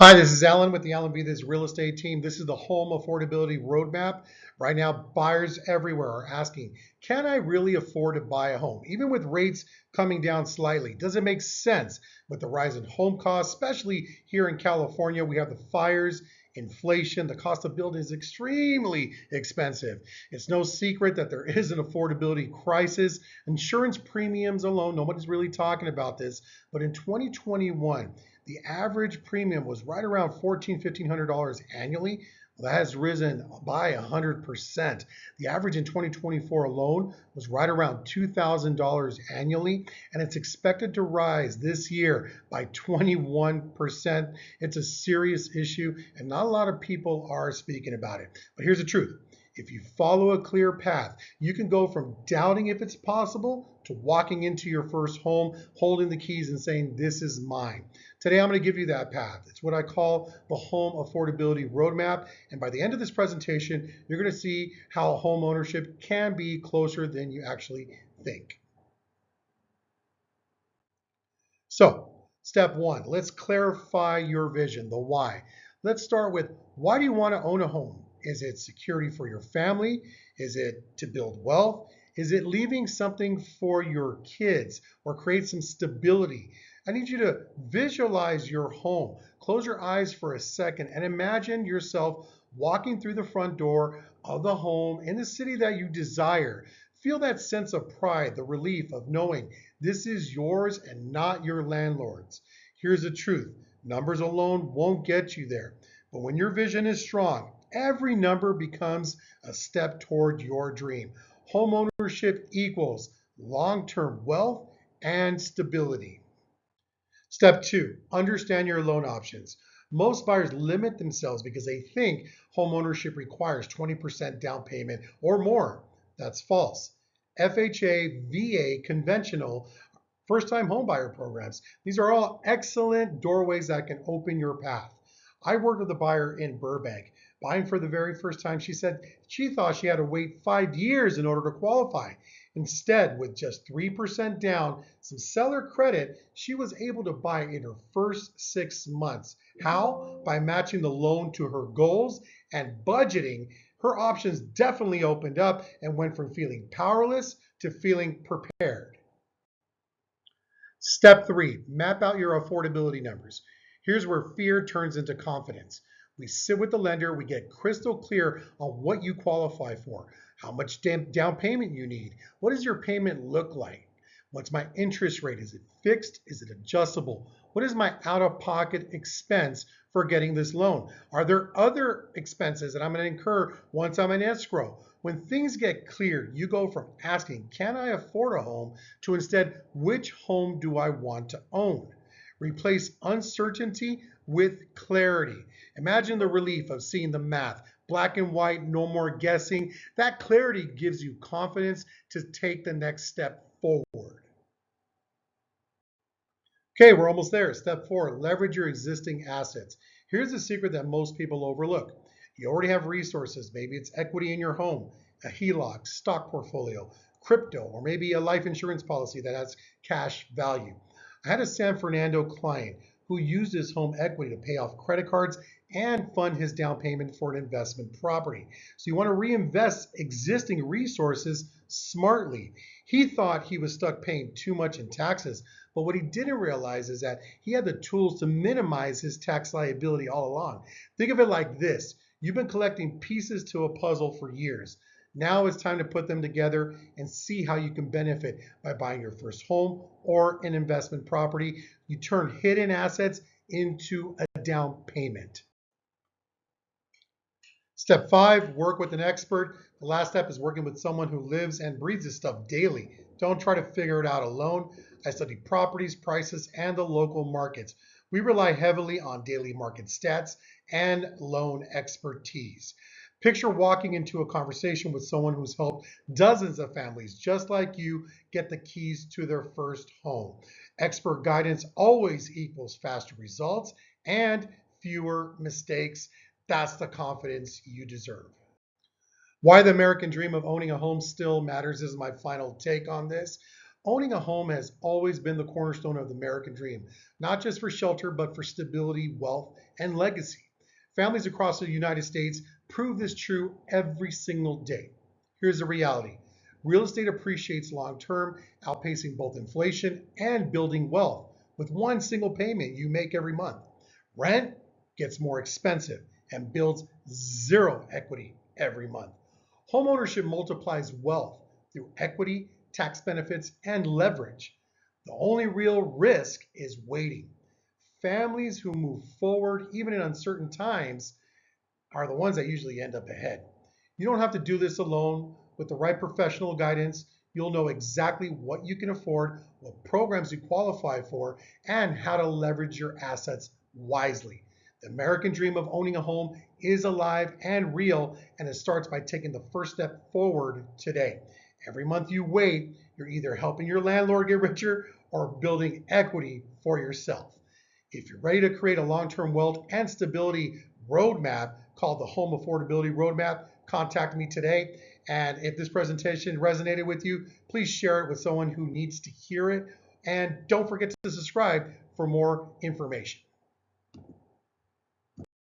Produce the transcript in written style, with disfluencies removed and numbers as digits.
Hi, this is Alan with the Alan Vidas Real Estate Team. This is the Home Affordability Roadmap. Right now, buyers everywhere are asking, can I really afford to buy a home? Even with rates coming down slightly, does it make sense with the rise in home costs, especially here in California? We have the fires, inflation, the cost of building is extremely expensive. It's no secret that there is an affordability crisis. Insurance premiums alone, nobody's really talking about this, but in 2021, the average premium was right around $1,400 annually. Well, that has risen by 100%. The average in 2024 alone was right around $2,000 annually, and it's expected to rise this year by 21%. It's a serious issue, and not a lot of people are speaking about it. But here's the truth. If you follow a clear path, you can go from doubting if it's possible to walking into your first home, holding the keys and saying, this is mine. Today, I'm going to give you that path. It's what I call the Home Affordability Roadmap. And by the end of this presentation, you're going to see how home ownership can be closer than you actually think. So, step one, let's clarify your vision, the why. Let's start with, why do you want to own a home? Is it security for your family? Is it to build wealth? Is it leaving something for your kids or create some stability? I need you to visualize your home. Close your eyes for a second and imagine yourself walking through the front door of the home in the city that you desire. Feel that sense of pride, the relief of knowing this is yours and not your landlord's. Here's the truth. Numbers alone won't get you there. But when your vision is strong, every number becomes a step toward your dream. Home ownership equals long-term wealth and stability. Step two, understand your loan options. Most buyers limit themselves because they think home ownership requires 20% down payment or more. That's false. FHA, VA, conventional, first-time homebuyer programs. These are all excellent doorways that can open your path. I worked with a buyer in Burbank. Buying for the very first time, she said she thought she had to wait 5 years in order to qualify. Instead, with just 3% down, some seller credit, she was able to buy in her first 6 months. How? By matching the loan to her goals and budgeting. Her options definitely opened up and went from feeling powerless to feeling prepared. Step three, map out your affordability numbers. Here's where fear turns into confidence. We sit with the lender, we get crystal clear on what you qualify for, how much down payment you need, what does your payment look like, what's my interest rate, is it fixed, is it adjustable, what is my out-of-pocket expense for getting this loan, are there other expenses that I'm going to incur once I'm in escrow? When things get clear, you go from asking, can I afford a home, to instead, which home do I want to own? Replace uncertainty with clarity. Imagine the relief of seeing the math, black and white, no more guessing. That clarity gives you confidence to take the next step forward. Okay, we're almost there. Step four, leverage your existing assets. Here's the secret that most people overlook. You already have resources. Maybe it's equity in your home, a HELOC, stock portfolio, crypto, or maybe a life insurance policy that has cash value. I had a San Fernando client who used his home equity to pay off credit cards and fund his down payment for an investment property. So you want to reinvest existing resources smartly. He thought he was stuck paying too much in taxes, but what he didn't realize is that he had the tools to minimize his tax liability all along. Think of it like this. You've been collecting pieces to a puzzle for years. Now it's time to put them together and see how you can benefit by buying your first home or an investment property. You turn hidden assets into a down payment. Step five, work with an expert. The last step is working with someone who lives and breathes this stuff daily. Don't try to figure it out alone. I study properties, prices, and the local markets. We rely heavily on daily market stats and loan expertise. Picture walking into a conversation with someone who's helped dozens of families just like you get the keys to their first home. Expert guidance always equals faster results and fewer mistakes. That's the confidence you deserve. Why the American dream of owning a home still matters is my final take on this. Owning a home has always been the cornerstone of the American dream, not just for shelter, but for stability, wealth, and legacy. Families across the United States prove this true every single day. Here's the reality. Real estate appreciates long term, outpacing both inflation and building wealth with one single payment you make every month. Rent gets more expensive and builds zero equity every month. Homeownership multiplies wealth through equity, tax benefits, and leverage. The only real risk is waiting. Families who move forward, even in uncertain times, are the ones that usually end up ahead. You don't have to do this alone. With the right professional guidance, you'll know exactly what you can afford, what programs you qualify for, and how to leverage your assets wisely. The American dream of owning a home is alive and real, and it starts by taking the first step forward today. Every month you wait, you're either helping your landlord get richer or building equity for yourself. If you're ready to create a long-term wealth and stability roadmap called the Home Affordability Roadmap, contact me today. And if this presentation resonated with you, please share it with someone who needs to hear it. And don't forget to subscribe for more information.